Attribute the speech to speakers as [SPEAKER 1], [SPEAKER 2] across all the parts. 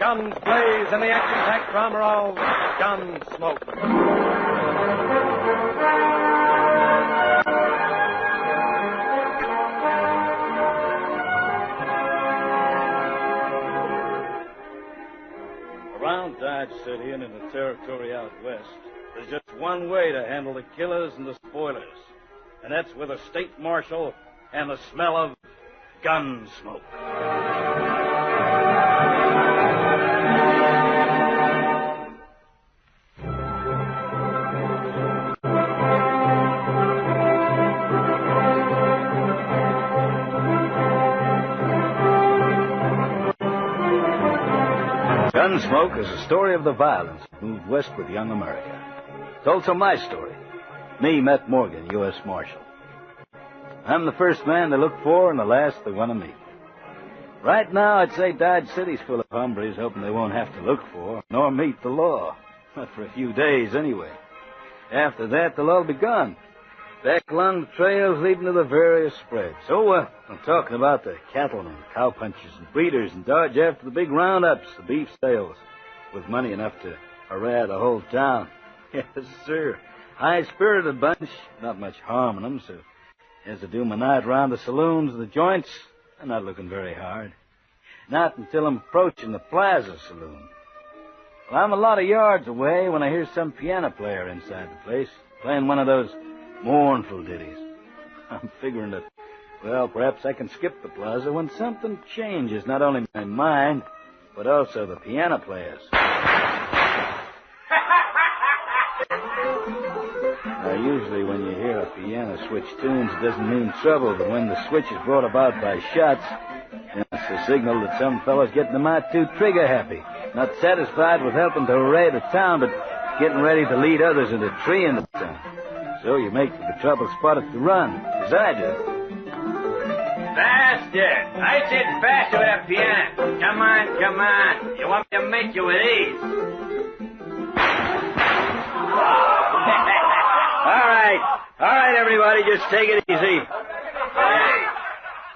[SPEAKER 1] guns blaze in the action-packed drama of Gunsmoke.
[SPEAKER 2] Around Dodge City and in the territory out west, there's just one way to handle the killers and the spoilers. And that's with a state marshal and the smell of gun smoke. Gunsmoke is a story of the violence that moved westward young America. It's also my story. Me, Matt Morgan, U.S. Marshal. I'm the first man they look for and the last they want to meet. Right now, I'd say Dodge City's full of hombres hoping they won't have to look for nor meet the law. Not for a few days, anyway. After that, they'll all be gone. Back along the trails leading to the various spreads. So, I'm talking about the cattlemen, cowpunchers, and breeders in Dodge after the big roundups, the beef sales, with money enough to harass the whole town. Yes, sir. High-spirited bunch, not much harm in them, so as I do my night around the saloons and the joints, I'm not looking very hard. Not until I'm approaching the Plaza Saloon. Well, I'm a lot of yards away when I hear some piano player inside the place, playing one of those mournful ditties. I'm figuring that, well, perhaps I can skip the plaza when something changes, not only my mind, but also the piano players. Now, usually when you hear a piano switch tunes, it doesn't mean trouble, but when the switch is brought about by shots, it's a signal that some fellow's getting them out too trigger-happy, not satisfied with helping to array the town, but getting ready to lead others into treeing the town. So you make for the trouble spot at the run, as I do.
[SPEAKER 3] Faster! I said faster with that piano. Come on, come on. You want me to make you with these?
[SPEAKER 2] All right, everybody, just take it easy.
[SPEAKER 3] Hey,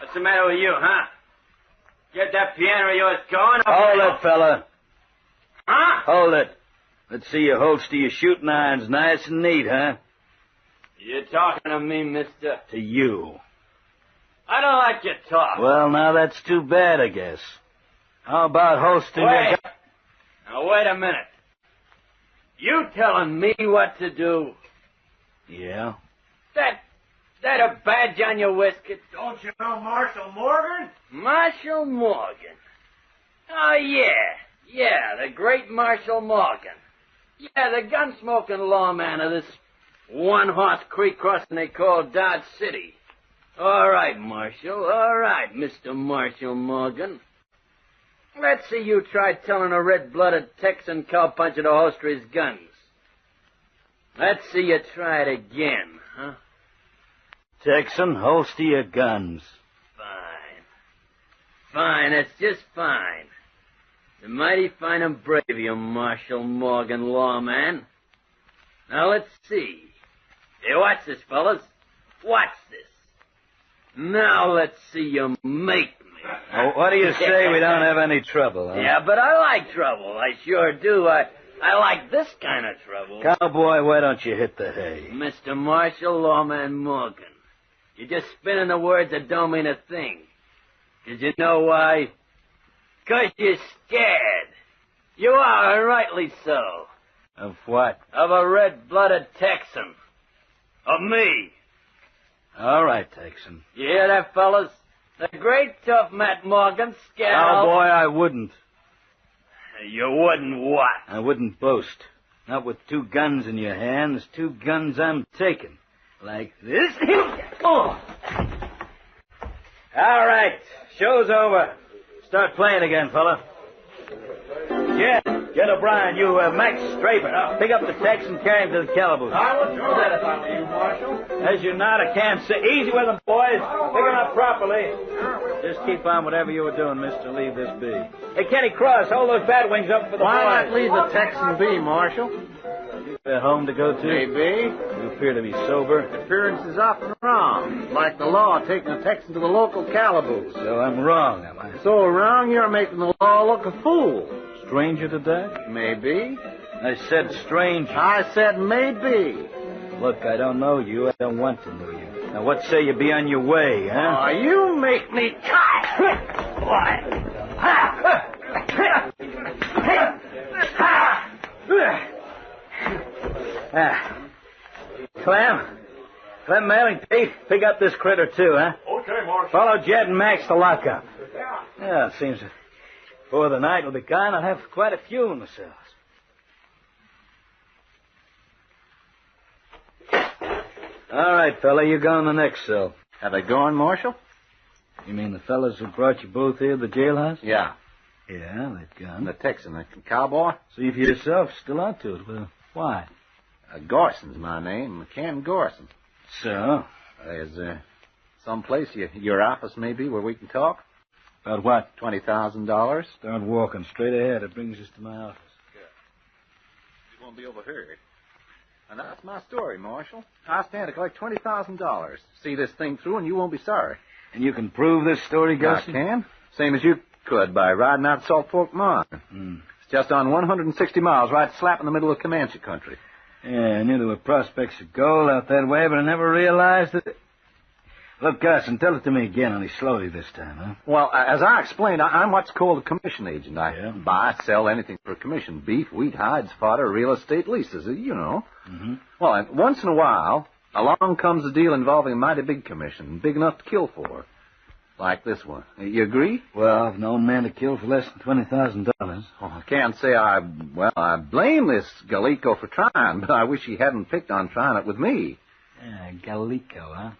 [SPEAKER 3] what's the matter with you, huh? Get that piano of yours going?
[SPEAKER 2] Hold it, fella.
[SPEAKER 3] Huh?
[SPEAKER 2] Hold it. Let's see you holster your shooting irons nice and neat, huh?
[SPEAKER 3] You're talking to me, mister?
[SPEAKER 2] To you.
[SPEAKER 3] I don't like your talk.
[SPEAKER 2] Well, now that's too bad, I guess. How about holstering your gun?
[SPEAKER 3] Now, wait a minute. You telling me what to do?
[SPEAKER 2] Yeah?
[SPEAKER 3] That a badge on your waistcoat?
[SPEAKER 4] Don't you know Marshal Morgan?
[SPEAKER 3] Marshal Morgan. Oh, yeah, the great Marshal Morgan. Yeah, the gun-smoking lawman of this one-horse creek crossing they call Dodge City. All right, Marshal, all right, Mr. Marshal Morgan. Let's see you try telling a red-blooded Texan cowpuncher to holster his guns. Let's see you try it again, huh?
[SPEAKER 2] Texan, holster your guns.
[SPEAKER 3] Fine, that's just fine. It's a mighty fine and brave, you Marshal Morgan lawman. Now, let's see. Hey, watch this, fellas. Watch this. Now, let's see you make me.
[SPEAKER 2] Oh, what do you say we don't have any trouble, huh?
[SPEAKER 3] Yeah, but I like trouble. I sure do. I like this kind of trouble.
[SPEAKER 2] Cowboy, why don't you hit the hay?
[SPEAKER 3] Mr. Marshal Lawman Morgan, you're just spinning the words that don't mean a thing. 'Cause you know why? 'Cause you're scared. You are, and rightly so.
[SPEAKER 2] Of what?
[SPEAKER 3] Of a red-blooded Texan. Of me.
[SPEAKER 2] All right, Texan.
[SPEAKER 3] You hear that, fellas? The great tough Matt Morgan scared.
[SPEAKER 2] Cowboy, I wouldn't.
[SPEAKER 3] You wouldn't what?
[SPEAKER 2] I wouldn't boast. Not with 2 guns in your hands. 2 guns I'm taking. Like this. Oh. All right. Show's over. Start playing again, fella. Get O'Brien, you Max Straper. Pick up the Texan, carry him to the calaboose.
[SPEAKER 4] I will do that if I were you, Marshal.
[SPEAKER 2] As you're not, I can't say. Easy with them, boys. Pick them up properly. Just keep on whatever you were doing, mister. Leave this be. Hey, Kenny Cross, hold those bat wings up for the
[SPEAKER 4] Why not
[SPEAKER 2] boys.
[SPEAKER 4] leave the Texan be, Marshal?
[SPEAKER 2] They're home to go to?
[SPEAKER 4] Maybe.
[SPEAKER 2] You appear to be sober.
[SPEAKER 4] Appearance is often wrong. Like the law taking a Texan to the local calaboose.
[SPEAKER 2] So I'm wrong, am I?
[SPEAKER 4] So wrong, you're making the law look a fool.
[SPEAKER 2] stranger to die?
[SPEAKER 4] Maybe.
[SPEAKER 2] I said stranger.
[SPEAKER 4] I said maybe.
[SPEAKER 2] Look, I don't know you. I don't want to know you. Now, what say you be on your way, huh?
[SPEAKER 4] Oh, you make me
[SPEAKER 2] Clem, Mailing, Pete, pick up this critter, too, huh?
[SPEAKER 1] Okay, Marshal.
[SPEAKER 2] Follow Jed and Max to lockup. Yeah, it seems that before the night will be gone, I'll have quite a few in the cells. All right, fella, you go in the next cell.
[SPEAKER 4] Have they gone, Marshal?
[SPEAKER 2] You mean the fellas who brought you both here to the jailhouse?
[SPEAKER 4] Yeah.
[SPEAKER 2] Yeah, they've gone.
[SPEAKER 4] The Texan, the cowboy?
[SPEAKER 2] See for yourself, still out to it. Well, why?
[SPEAKER 4] Gorson's my name, Ken Gorson.
[SPEAKER 2] So?
[SPEAKER 4] There's some place, your office maybe, where we can talk?
[SPEAKER 2] About what?
[SPEAKER 4] $20,000.
[SPEAKER 2] Start walking straight ahead. It brings us to my office.
[SPEAKER 4] You won't be overheard. And that's my story, Marshal. I stand to collect $20,000. See this thing through, and you won't be sorry.
[SPEAKER 2] And you can prove this story, Gus?
[SPEAKER 4] I can. Same as you could by riding out Salt Fork Mine. It's just on 160 miles, right slap in the middle of Comanche country.
[SPEAKER 2] Yeah, I knew there were prospects of gold out that way, but I never realized that... Look, Gus, and tell it to me again, only slowly this time, huh?
[SPEAKER 4] Well, as I explained, I'm what's called a commission agent. I
[SPEAKER 2] Yeah.
[SPEAKER 4] buy, sell anything for a commission. Beef, wheat, hides, fodder, real estate leases, you know.
[SPEAKER 2] Mm-hmm.
[SPEAKER 4] Well, and once in a while, along comes a deal involving a mighty big commission, big enough to kill for. Like this one. You agree?
[SPEAKER 2] Well, I've known men to kill for less than $20,000.
[SPEAKER 4] Oh, I can't say I blame this Galeco for trying, but I wish he hadn't picked on trying it with me.
[SPEAKER 2] Yeah, Galeco, huh?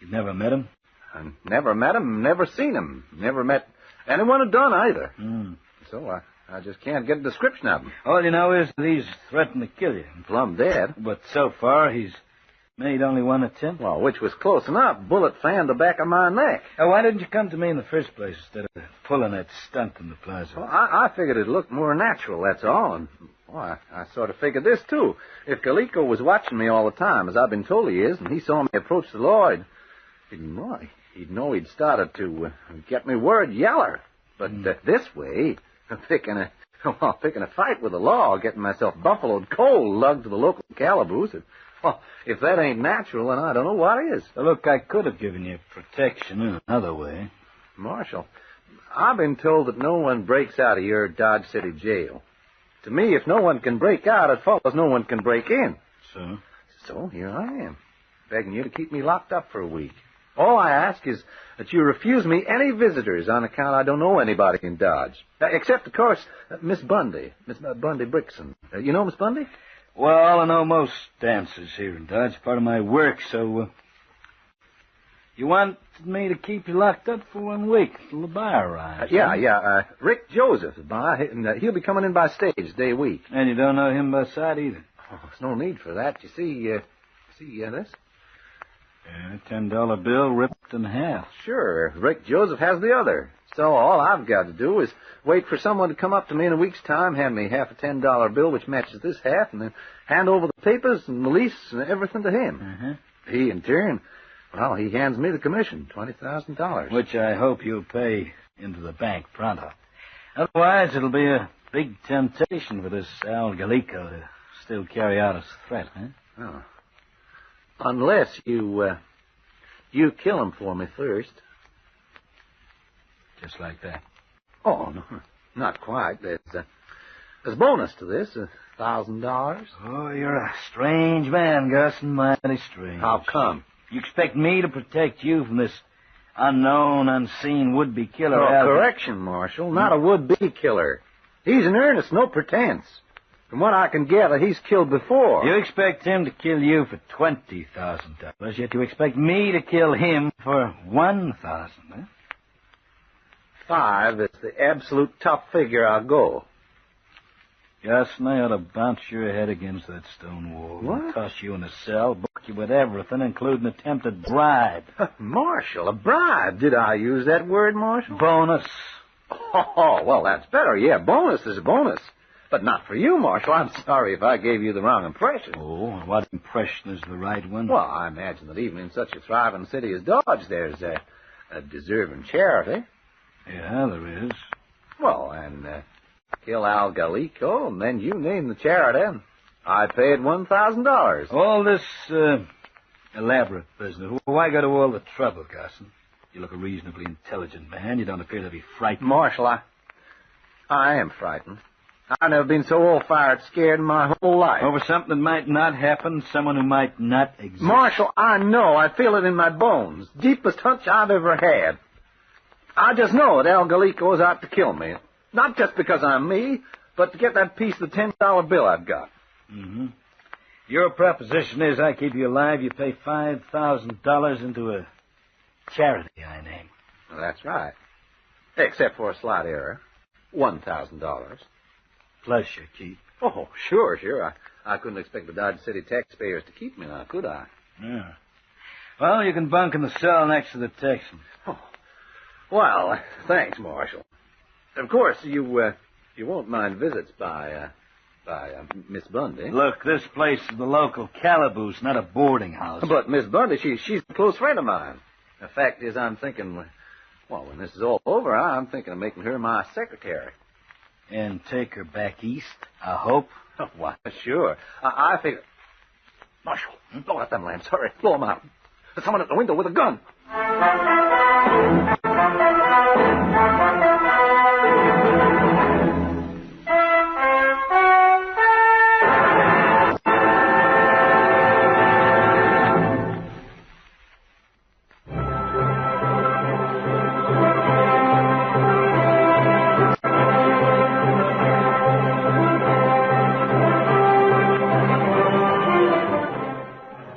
[SPEAKER 2] You've never met him?
[SPEAKER 4] I never met him, never seen him, never met anyone who done either. So I just can't get a description of him.
[SPEAKER 2] All you know is that he's threatened to kill you.
[SPEAKER 4] Plumb dead.
[SPEAKER 2] But so far, he's made only one attempt.
[SPEAKER 4] Well, which was close enough. Bullet fanned the back of my neck.
[SPEAKER 2] Oh, why didn't you come to me in the first place instead of pulling that stunt in the plaza?
[SPEAKER 4] Well, I figured it looked more natural, that's all. And, well, I sort of figured this, too. If Galeco was watching me all the time, as I've been told he is, and he saw me approach the law, he'd know he'd started to get me word yeller. But this way, picking a fight with the law, getting myself buffaloed cold, lugged to the local calaboose, well, if that ain't natural, then I don't know what is.
[SPEAKER 2] Well, look, I could have given you protection in another way.
[SPEAKER 4] Marshal, I've been told that no one breaks out of your Dodge City jail. To me, if no one can break out, it follows no one can break in. So here I am, begging you to keep me locked up for a week. All I ask is that you refuse me any visitors on account I don't know anybody in Dodge. Except, of course, Miss Bundy. Miss Bundy Brixton. You know Miss Bundy?
[SPEAKER 2] Well, I know most dancers here in Dodge. Part of my work, so... you want me to keep you locked up for 1 week till the buy arrives?
[SPEAKER 4] Yeah. Rick Joseph is by, and he'll be coming in by stage day week.
[SPEAKER 2] And you don't know him by sight either?
[SPEAKER 4] Oh, there's no need for that. You see this?
[SPEAKER 2] Yeah, $10 bill ripped in half.
[SPEAKER 4] Sure. Rick Joseph has the other. So all I've got to do is wait for someone to come up to me in a week's time, hand me half a $10 bill, which matches this half, and then hand over the papers and the lease and everything to him. He, in turn, well, he hands me the commission, $20,000.
[SPEAKER 2] Which I hope you'll pay into the bank pronto. Otherwise, it'll be a big temptation for this Al Galeco to still carry out his threat, huh?
[SPEAKER 4] Oh. Unless you kill him for me first.
[SPEAKER 2] Just like that.
[SPEAKER 4] Oh, no, not quite. There's a bonus to this, $1,000.
[SPEAKER 2] Oh, you're a strange man, Gus, and mighty strange.
[SPEAKER 4] How come?
[SPEAKER 2] You expect me to protect you from this unknown, unseen would-be killer?
[SPEAKER 4] Oh, correction, Marshal. Not a would-be killer. He's in earnest, no pretense. From what I can gather, he's killed before.
[SPEAKER 2] You expect him to kill you for $20,000, yet you expect me to kill him for $1,000, huh?
[SPEAKER 4] 5 is the absolute top figure I'll go.
[SPEAKER 2] Gus, and I ought to bounce your head against that stone wall.
[SPEAKER 4] What?
[SPEAKER 2] Toss you in a cell, book you with everything, including attempted bribe.
[SPEAKER 4] Marshal, a bribe. Did I use that word, Marshal?
[SPEAKER 2] Bonus.
[SPEAKER 4] Oh, well, that's better. Yeah, bonus is a bonus. But not for you, Marshal. I'm sorry if I gave you the wrong impression.
[SPEAKER 2] Oh, what impression is the right one?
[SPEAKER 4] Well, I imagine that even in such a thriving city as Dodge, there's a deserving charity.
[SPEAKER 2] Yeah, there is.
[SPEAKER 4] Well, and Kill Al Galeco, and then you name the charity. I paid $1,000.
[SPEAKER 2] All this elaborate business. Why go to all the trouble, Garson? You look a reasonably intelligent man. You don't appear to be frightened.
[SPEAKER 4] Marshal, I am frightened. I've never been so all-fired scared in my whole life.
[SPEAKER 2] Over something that might not happen, someone who might not exist.
[SPEAKER 4] Marshal, I know. I feel it in my bones. Deepest hunch I've ever had. I just know that Al Galeco is out to kill me. Not just because I'm me, but to get that piece of the $10 bill I've got.
[SPEAKER 2] Mm-hmm. Your proposition is I keep you alive, you pay $5,000 into a charity I name.
[SPEAKER 4] Well, that's right. Except for a slight error. $1,000.
[SPEAKER 2] Plus your keep.
[SPEAKER 4] Oh, sure. I couldn't expect the Dodge City taxpayers to keep me now, could I?
[SPEAKER 2] Yeah. Well, you can bunk in the cell next to the Texan.
[SPEAKER 4] Oh. Well, thanks, Marshal. Of course, you won't mind visits by Miss Bundy.
[SPEAKER 2] Look, this place is the local calaboose, not a boarding house.
[SPEAKER 4] But Miss Bundy, she's a close friend of mine. The fact is, I'm thinking, well, when this is all over, I'm thinking of making her my secretary.
[SPEAKER 2] And take her back east, I hope.
[SPEAKER 4] Oh, why, sure. I figure... Marshal, blow out them lamps. Hurry, blow them out. There's someone at the window with a gun.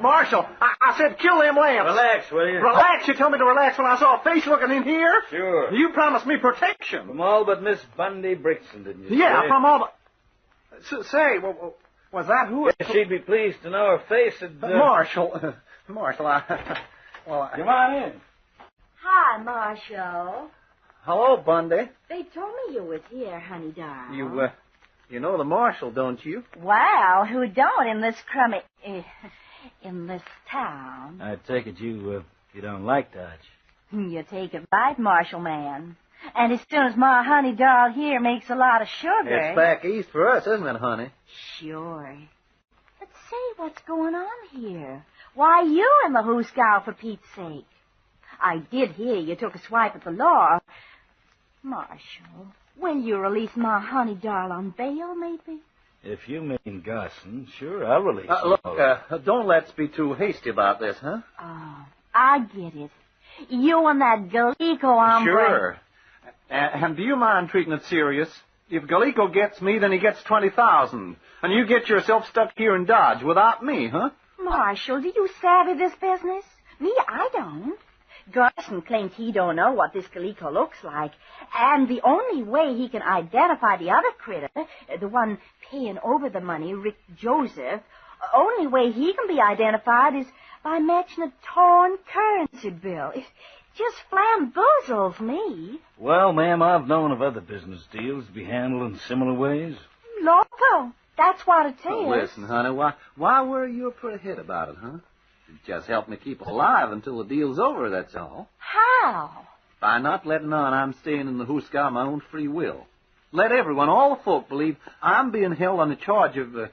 [SPEAKER 4] Marshal, I said kill them lamps.
[SPEAKER 2] Relax, will you?
[SPEAKER 4] Relax? You tell me to relax when I saw a face looking in here?
[SPEAKER 2] Sure.
[SPEAKER 4] You promised me protection.
[SPEAKER 2] From all but Miss Bundy Brixton, didn't you?
[SPEAKER 4] Yeah,
[SPEAKER 2] say?
[SPEAKER 4] from all but... Say, was that who...
[SPEAKER 2] Yes, she'd be pleased to know her face had...
[SPEAKER 4] Marshal, Come
[SPEAKER 2] on in.
[SPEAKER 5] Hi, Marshal.
[SPEAKER 4] Hello, Bundy.
[SPEAKER 5] They told me you was here, honey darling.
[SPEAKER 4] You know the Marshal, don't you?
[SPEAKER 5] Well, who don't in this crummy... in this town?
[SPEAKER 2] I take it you don't like Dodge.
[SPEAKER 5] You take it right, Marshal man. And as soon as my honey doll here makes a lot of sugar...
[SPEAKER 4] It's back east for us, isn't it, honey?
[SPEAKER 5] Sure. But say, what's going on here? Why, you in the hoosgow, for Pete's sake. I did hear you took a swipe at the law. Marshal, will you release my honey doll on bail, maybe?
[SPEAKER 2] If you mean Garson, sure, I'll release him.
[SPEAKER 4] Look, don't let's be too hasty about this, huh?
[SPEAKER 5] Oh, I get it. You and that Galeco hombre...
[SPEAKER 4] Sure. And do you mind treating it serious? If Galeco gets me, then he gets $20,000. And you get yourself stuck here in Dodge without me, huh?
[SPEAKER 5] Marshal, do you savvy this business? Me, I don't. Garson claims he don't know what this Galeco looks like, and the only way he can identify the other critter, the one paying over the money, Rick Joseph, only way he can be identified is by matching a torn currency bill. It just flamboozles me.
[SPEAKER 2] Well, ma'am, I've known of other business deals to be handled in similar ways.
[SPEAKER 5] Loco, that's what it is.
[SPEAKER 4] Well, listen, honey, why worry your pretty head about it, huh? It just helped me keep alive until the deal's over, that's all.
[SPEAKER 5] How?
[SPEAKER 4] By not letting on I'm staying in the hoosgow of my own free will. Let everyone, all the folk, believe I'm being held on the charge of,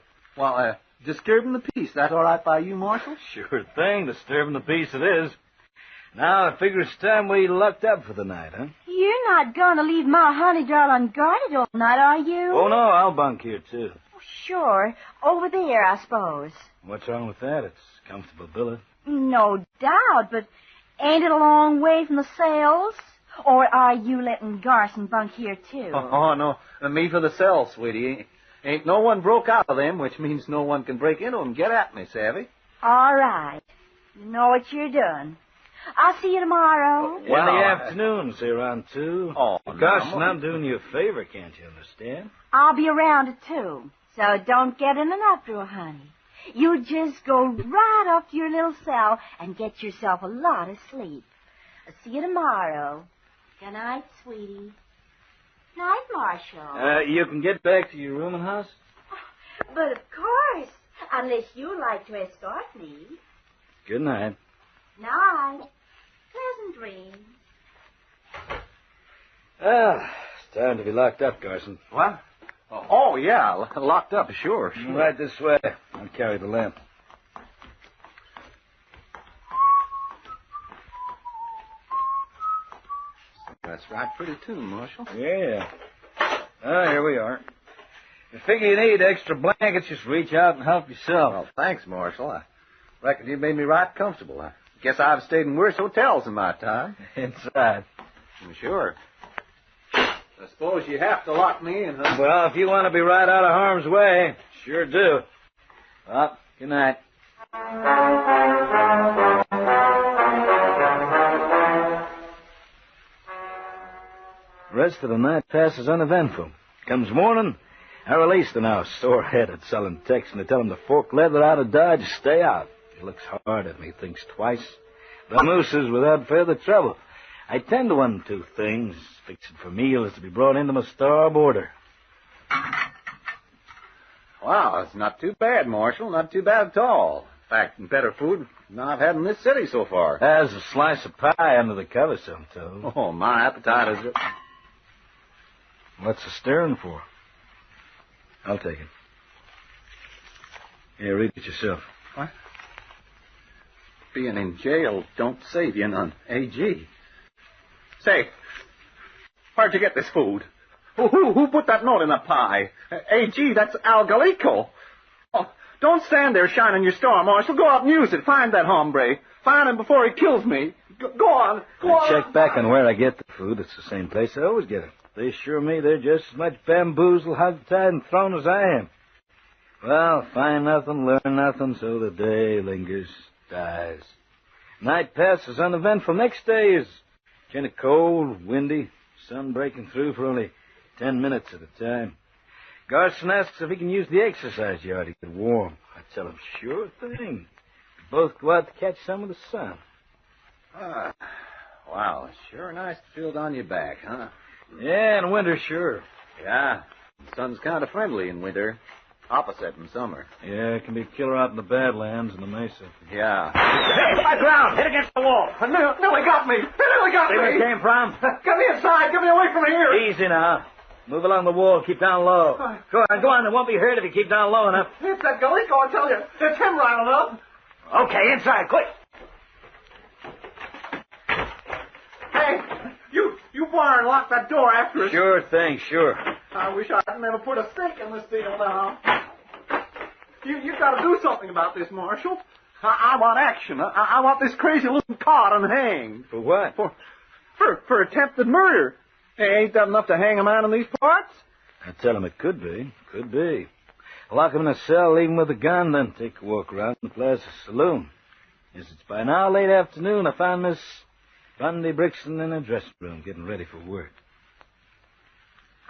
[SPEAKER 4] disturbing the peace. That all right by you, Marshal?
[SPEAKER 2] Sure thing. Disturbing the peace it is. Now, I figure it's time we locked up for the night, huh?
[SPEAKER 5] You're not going to leave my honey doll unguarded all night, are you?
[SPEAKER 2] Oh, no, I'll bunk here, too.
[SPEAKER 5] Sure. Over there, I suppose.
[SPEAKER 2] What's wrong with that? It's a comfortable billet.
[SPEAKER 5] No doubt, but ain't it a long way from the cells? Or are you letting Garson bunk here, too?
[SPEAKER 4] Oh, no. Me for the cell, sweetie. Ain't no one broke out of them, which means no one can break into them and get at me, savvy?
[SPEAKER 5] All right. You know what you're doing. I'll see you tomorrow.
[SPEAKER 2] In the afternoon, say around 2.
[SPEAKER 4] Oh,
[SPEAKER 2] Garson, I'm doing you a favor, can't you understand?
[SPEAKER 5] I'll be around at 2, so don't get in an uproar, honey. You just go right up to your little cell and get yourself a lot of sleep. I'll see you tomorrow. Good night, sweetie. Night, Marshal.
[SPEAKER 2] You can get back to your rooming house?
[SPEAKER 5] But of course, unless you like to escort me.
[SPEAKER 2] Good night.
[SPEAKER 5] Night. Pleasant dreams.
[SPEAKER 2] It's time to be locked up, Garson.
[SPEAKER 4] What? Oh, yeah, locked up, sure.
[SPEAKER 2] Right this way. I'll carry the lamp.
[SPEAKER 4] That's right, pretty tune, Marshal.
[SPEAKER 2] Yeah. Oh, here we are. If you figure you need extra blankets, just reach out and help yourself.
[SPEAKER 4] Well, thanks, Marshal. I reckon you made me right comfortable. I guess I've stayed in worse hotels in my time.
[SPEAKER 2] Inside.
[SPEAKER 4] Sure. I suppose you have to lock me in, huh?
[SPEAKER 2] Well, if you want to be right out of harm's way, sure do. Well, good night. The rest of the night passes uneventful. Comes morning, I release the now sore-headed selling Texan to tell him to fork leather out of Dodge, stay out. He looks hard at me, thinks twice. The mooses without further trouble. I tend to one or two things. Fixing for meals to be brought into my starboarder.
[SPEAKER 4] Wow, it's not too bad, Marshal. Not too bad at all. In fact, better food than I've had in this city so far.
[SPEAKER 2] There's a slice of pie under the cover, some told.
[SPEAKER 4] Oh, my appetite is...
[SPEAKER 2] What's the stirring for? I'll take it. Here, read it yourself.
[SPEAKER 4] What? Being in jail don't save you none. AG. Say, where'd you get this food? Who put that note in the pie? AG, that's Al Galeco. Oh, don't stand there shining your star, Marshal. Go out and use it. Find that hombre. Find him before he kills me. Go on. Go on.
[SPEAKER 2] Check back on where I get the food. It's the same place I always get it. They assure me they're just as much bamboozled, hog-tied, and thrown as I am. Well, find nothing, learn nothing, so the day lingers, dies. Night passes uneventful. Next day is kind of cold, windy, sun breaking through for only 10 minutes at a time. Garson asks if he can use the exercise yard to get warm. I tell him, sure thing. We both go out to catch some of the sun.
[SPEAKER 4] Wow, it's sure nice to feel down your back, huh?
[SPEAKER 2] Yeah, in winter, sure.
[SPEAKER 4] Yeah, the sun's kind of friendly in winter. Opposite in summer.
[SPEAKER 2] Yeah, it can be a killer out in the Badlands and the Mesa.
[SPEAKER 4] Yeah.
[SPEAKER 1] Hey, my ground! Hit against the wall!
[SPEAKER 4] Nearly got me! Nearly got
[SPEAKER 1] See where it came from?
[SPEAKER 4] Get me inside! Get me away from here!
[SPEAKER 2] Easy now. Move along the wall. Keep down low. Go on. It won't be hurt if you keep down low enough.
[SPEAKER 4] It's that Galeco, I tell you. It's him riling up.
[SPEAKER 1] Okay, inside, quick!
[SPEAKER 4] Hey, you bar and lock that door after us.
[SPEAKER 2] Sure thing, sure.
[SPEAKER 4] I wish I hadn't never put a stake in this deal now. You've got to do something about this, Marshal. I want action. I want this crazy looking caught and hanged.
[SPEAKER 2] For what?
[SPEAKER 4] For attempted murder. Hey, ain't that enough to hang a man in these parts?
[SPEAKER 2] I tell him it could be. Could be. Lock him in a cell, leave him with a gun, then take a walk around the Plaza Saloon. Yes, it's by now late afternoon. I found Miss Bundy Brixton in her dressing room getting ready for work.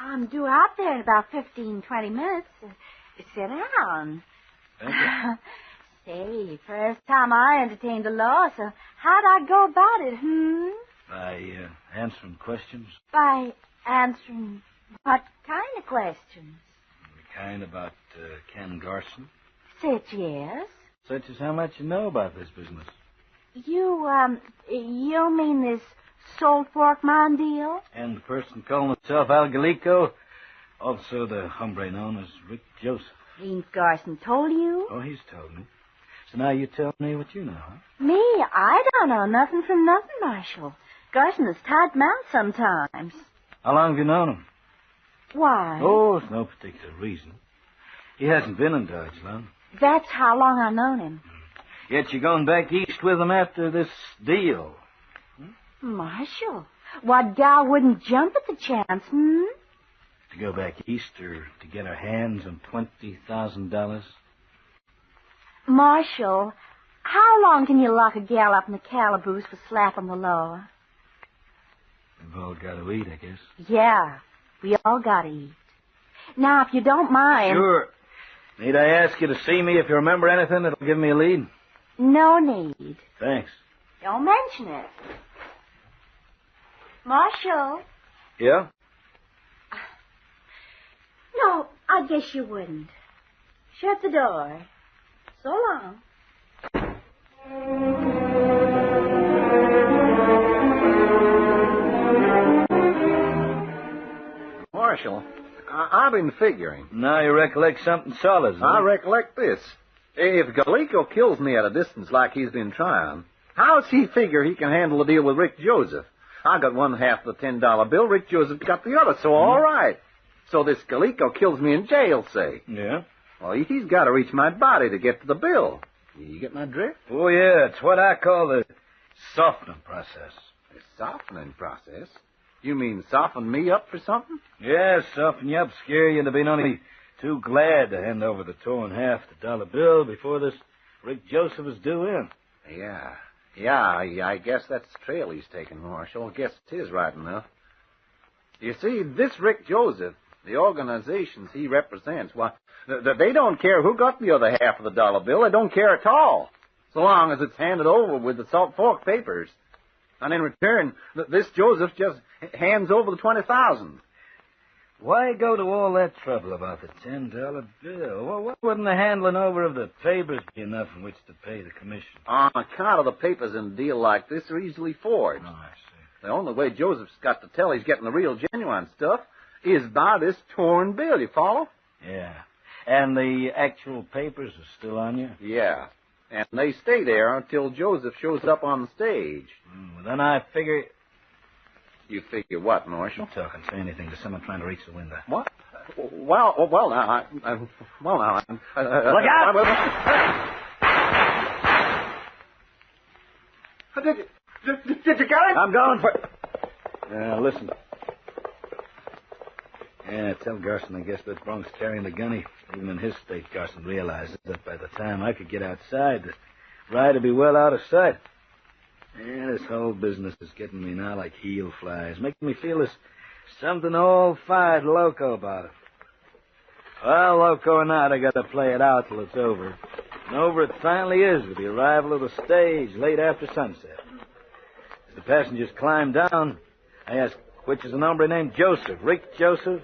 [SPEAKER 5] I'm due out there in about 15, 20 minutes. Sit down.
[SPEAKER 2] Thank you.
[SPEAKER 5] Say, first time I entertained a law, so how'd I go about it,
[SPEAKER 2] By answering questions.
[SPEAKER 5] By answering what kind of questions?
[SPEAKER 2] The kind about Ken Garson.
[SPEAKER 5] Such yes.
[SPEAKER 2] Such as how much you know about this business.
[SPEAKER 5] You mean this salt fork mine deal?
[SPEAKER 2] And the person calling himself Al Galeco, also the hombre known as Rick Joseph.
[SPEAKER 5] Ain't Garson told you?
[SPEAKER 2] Oh, he's told me. So now you tell me what you know, huh?
[SPEAKER 5] Me? I don't know nothing from nothing, Marshal. Garson is tight mouthed sometimes.
[SPEAKER 2] How long have you known him?
[SPEAKER 5] Why?
[SPEAKER 2] Oh, it's no particular reason. He hasn't been in Dodge long.
[SPEAKER 5] That's how long I've known him.
[SPEAKER 2] Yet you're going back east with him after this deal.
[SPEAKER 5] Marshal, what gal wouldn't jump at the chance,
[SPEAKER 2] To go back east or to get our hands on $20,000?
[SPEAKER 5] Marshal, how long can you lock a gal up in the calaboose for slapping the law?
[SPEAKER 2] We've all got to eat, I guess.
[SPEAKER 5] Yeah, we all gotta eat. Now, if you don't mind...
[SPEAKER 2] Sure. Need I ask you to see me if you remember anything that'll give me a lead?
[SPEAKER 5] No need.
[SPEAKER 2] Thanks.
[SPEAKER 5] Don't mention it. Marshal.
[SPEAKER 2] Yeah?
[SPEAKER 5] No, I guess you wouldn't. Shut the door. So long.
[SPEAKER 4] Marshal, I've been figuring.
[SPEAKER 2] Now you recollect something solid, huh?
[SPEAKER 4] I recollect this. If Galeco kills me at a distance like he's been trying, how's he figure he can handle the deal with Rick Joseph? I got one half of the $10 bill. Rick Joseph got the other, so all right. So this Galeco kills me in jail, say.
[SPEAKER 2] Yeah?
[SPEAKER 4] Well, he's got to reach my body to get to the bill. You get my drift?
[SPEAKER 2] Oh, yeah. It's what I call the softening process.
[SPEAKER 4] The softening process? You mean soften me up for something?
[SPEAKER 2] Yeah, soften you up, scare you into being only too glad to hand over the torn half the dollar bill before this Rick Joseph is due in.
[SPEAKER 4] Yeah, I guess that's the trail he's taking, Marshal. I guess it is right enough. You see, this Rick Joseph, the organizations he represents, why, they don't care who got the other half of the dollar bill. They don't care at all, so long as it's handed over with the Salt Fork papers. And in return, this Joseph just hands over the $20,000.
[SPEAKER 2] Why go to all that trouble about the $10 bill? Well, wouldn't the handling over of the papers be enough in which to pay the commission?
[SPEAKER 4] On account of the papers in a deal like this are easily forged.
[SPEAKER 2] Oh, I see.
[SPEAKER 4] The only way Joseph's got to tell he's getting the real genuine stuff is by this torn bill, you follow?
[SPEAKER 2] Yeah. And the actual papers are still on you?
[SPEAKER 4] Yeah. And they stay there until Joseph shows up on the stage.
[SPEAKER 2] Well, then I figure...
[SPEAKER 4] You figure what, Marshal?
[SPEAKER 2] You're talking. Say anything to someone trying to reach the window.
[SPEAKER 4] What? Well, now,
[SPEAKER 2] Look out!
[SPEAKER 4] Did you get him?
[SPEAKER 2] I'm going for... Listen. Yeah, tell Garson I guess that Bronk's carrying the gunny. Even in his state, Garson realizes that by the time I could get outside, the ride would be well out of sight. Yeah, this whole business is getting me now like heel flies, making me feel there's something all fired loco about it. Well, loco or not, I got to play it out till it's over. And over it finally is with the arrival of the stage late after sunset. As the passengers climb down, I ask, which is an hombre named Joseph, Rick Joseph?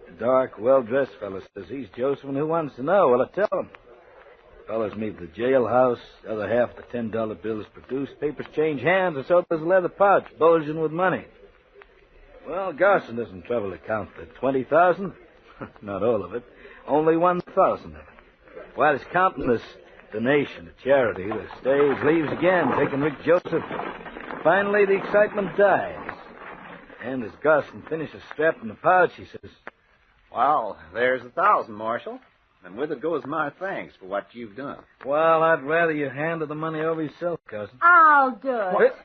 [SPEAKER 2] A dark, well-dressed fellow says he's Joseph, and who wants to know? Well, I tell him. Fellas meet at the jailhouse. The other half of the $10 bill is produced. Papers change hands, and so does a leather pouch bulging with money. Well, Garson doesn't trouble to count the $20,000. Not all of it. Only 1,000 of it. While he's counting this donation to charity, the stage leaves again, taking Rick Joseph. Finally, the excitement dies. And as Garson finishes strapping the pouch, he says,
[SPEAKER 4] Well, there's 1,000, Marshal. And with it goes my thanks for what you've done.
[SPEAKER 2] Well, I'd rather you handed the money over yourself, cousin.
[SPEAKER 5] I'll do it.
[SPEAKER 4] What?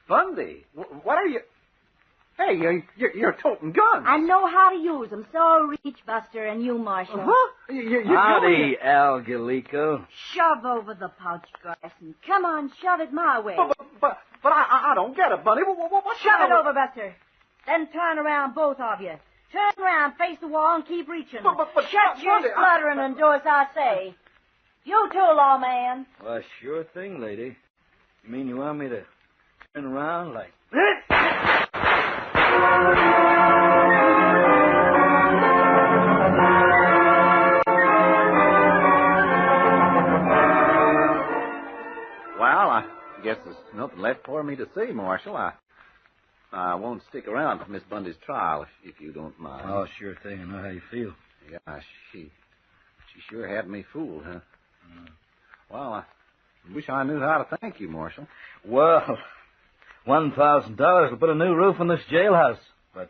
[SPEAKER 4] Bundy, what are you... Hey, you're toting guns.
[SPEAKER 5] I know how to use them. So reach, Buster, and you, Marshal.
[SPEAKER 4] You're
[SPEAKER 2] Howdy, Al Galeco.
[SPEAKER 5] Shove over the pouch, Garson. Come on, shove it my way.
[SPEAKER 4] But I don't get it, Bunny. What
[SPEAKER 5] Shove it over, Buster. Then turn around, both of you. Turn around, face the wall, and keep reaching.
[SPEAKER 4] But
[SPEAKER 5] Shut your
[SPEAKER 4] Bundy,
[SPEAKER 5] spluttering and do as I say. You too, lawman.
[SPEAKER 2] Well, sure thing, lady. You mean you want me to turn around like...
[SPEAKER 4] Well, I guess there's nothing left for me to say, Marshal. I won't stick around for Miss Bundy's trial, if you don't mind.
[SPEAKER 2] Oh, sure thing. I know how you feel.
[SPEAKER 4] Yeah, she sure had me fooled, huh? Well, I wish I knew how to thank you, Marshal.
[SPEAKER 2] Well, $1,000 will put a new roof on this jailhouse. But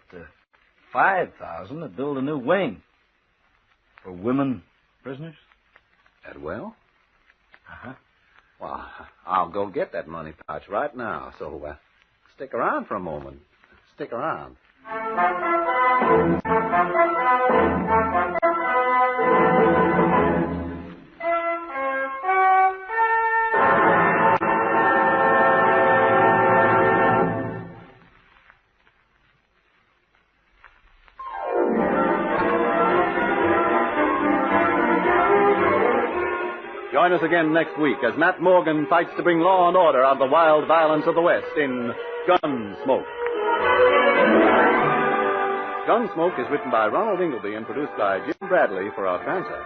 [SPEAKER 2] $5,000 to build a new wing. For women prisoners?
[SPEAKER 4] That well?
[SPEAKER 2] Uh-huh.
[SPEAKER 4] Well, I'll go get that money pouch right now, so stick around for a moment. Stick around. Join us again next week as Matt Morgan fights to bring law and order out of the wild violence of the West in Gunsmoke. Gunsmoke is written by Ronald Ingleby and produced by Jim Bradley for Artransa.